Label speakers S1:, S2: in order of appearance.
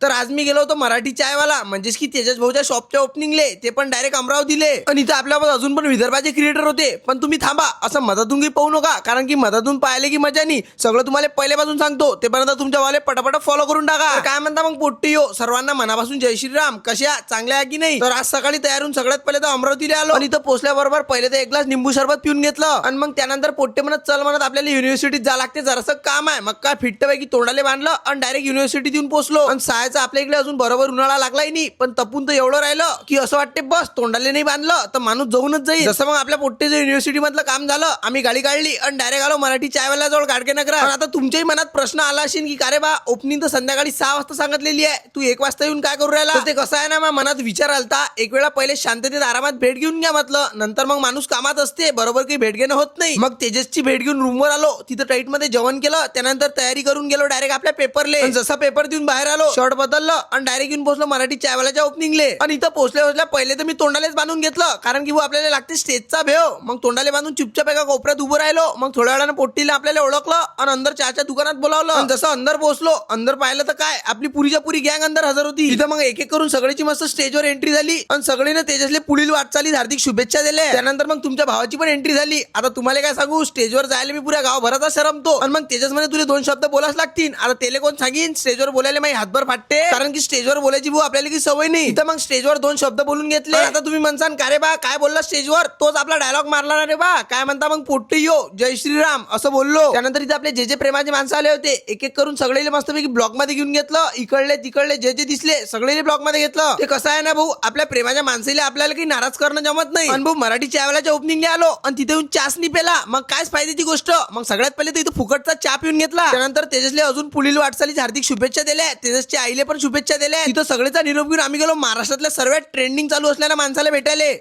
S1: तर आज मी गेलो होतो मराठी चायवाला म्हणजेच की तेजस भाऊच्या शॉपच्या ओपनिंगले, ते पण डायरेक्ट अमरावतीले. आणि इथं आपल्यावर अजून पण विदर्भाचे क्रिएटर होते. पण तुम्ही थांबा, असं मधातून काही पाहू नका, कारण की मधातून पाहिले की मजा नाही. सगळं तुम्हाला पहिल्यापासून सांगतो, ते पर्यंत तुमच्या वाले पटापट फॉलो करून टाका. तर काय म्हणता मग पोट्टी सर्वांना मनापासून जय श्रीराम. कशा चांगल्या आहे की नाही? तर आज सकाळी तयार होऊन सगळ्यात पहिले तर अमरावतीला आलो आणि इथं पोहोचल्याबरोबर पहिले तर एक ग्लास निंबू सरबत पिऊन घेतलं. आणि मग त्यानंतर पोट्टे म्हणत चल म्हणत आपल्याला युनिव्हर्सिटीत जा लागते, जरासं काम आहे. मग काय फिट्टपैकी तोंडाले बांधलं आणि डायरेक्ट युनिव्हर्सिटीत येऊन पोहोचलो. आणि सायचा आपल्या इकडे अजून बरोबर उन्हाळा लागलाय नाही, पण तपून तर एवढं राहिलं की असं वाटते बस तोंडाले नाही बांधलं तर माणूस जाऊनच जाईल. जसं मग आपल्या पोट्टेचं युनिव्हर्सिटी मधलं काम झालं, आम्ही गाडी काढली आणि डायरेक्ट आलो मराठी चायवाला जवळ गाडगे नगरात. पण आता तुमच्याही मनात प्रश्न आला असेल की अरे बा, ओपनिंग तर संध्याकाळी 6 वाजता सांगितलेली आहे, तू 1 वाजता येऊन काय करू राहिला? ते कसं आहे ना, मग मनात विचार आलता, एक वेळा पहिले शांततेत आरामात भेट घेऊन घ्या म्हटलं, नंतर मग माणूस कामात असते, बरोबर काही भेट घेणं होत नाही. मग तेजसची भेट घेऊन रूमवर आलो, तिथं टाईट मध्ये जेवण केलं, त्यानंतर तयारी करून गेलो डायरेक्ट आपल्या पेपरले. जसा पेपर देऊन बाहेर आलो, शर्ट बदललं आणि डायरेक्ट येऊन पोहोचलो मराठी चायवाल्याच्या ओपनिंगले. आणि इथं पोहोचल्या पहिले तर मी तोंडालेच बांधून घेतलं, कारण की आपल्याला लागते स्टेजचा भेव. मग तोंडाले बांधून चुपचाप एका कोपऱ्यात उभं राहिलो. मग थोड्या वेळानं पोट्टीला आपल्याला ओळखलं आणि अंदर चहाच्या दुकानात बोलावलं. जसं अंदर पोहोचलो, अंदर पाहिलं तर काय आपली पुरीच्या पुरी गँग अंदर हजर होती. तिथं मग एक एक करून सगळ्याची मस्त स्टेजवर एंट्री झाली आणि सगळीने तेजसले पुढील वाटचालीत हार्दिक शुभेच्छा दिल्या. त्यानंतर मग तुमच्या भावाची पण एंट्री झाली. आता तुम्हाला काय सांगू, स्टेजवर जायला मी पुऱ्या गावभराचा शरमतो. आणि मग तेजस म्हणे तुला 2 शब्द बोलाच लागतील. आता तेले कोण सांगीन, स्टेजवर बोलायला माझी हातभर फाटते, कारण की स्टेजवर बोलायची भाऊ आपल्याला की सवय नाही. इथं मग स्टेजवर 2 शब्द बोलून घेतले. आता तुम्ही म्हणसान का रे बा काय बोलला स्टेजवर, तोच आपला डायलॉग मारला ना रे बा. काय म्हणता मग पोट्टी जय श्रीराम असं बोललो. त्यानंतर इथे आपले जे प्रेमाचे माणसं आले होते, एक एक करून सगळे मस्तपैकी ब्लॉक मध्ये घेऊन घेतलं. इकडले तिकडले जे दिसले सगळे ब्लॉक मध्ये घेतलं. ते कसं आहे ना भाऊ, आपल्या प्रेमाच्या माणसाला आपल्याला काही नाराज करणं जमत नाही. पण भाऊ मराठी चायवाल्याच्या ओपनिंगला आलो आणि तिथे येऊन चहाच नाही पेला, मग काय फायद्याची गोष्ट. मग सगळ्यात पहिले तर इथं फुकटचा चहा पिऊन घेतला. त्यानंतर तेजसले अजून पुढील वाटचालीची हार्दिक शुभेच्छा दिल्या, तेजसच्या आईले पण शुभेच्छा दिल्या. तिथं सगळ्याचा निरोप घेऊन आम्ही गेलो महाराष्ट्रातल्या सर्वात ट्रेंडिंग चालू असलेल्या माणसाला भेटायला.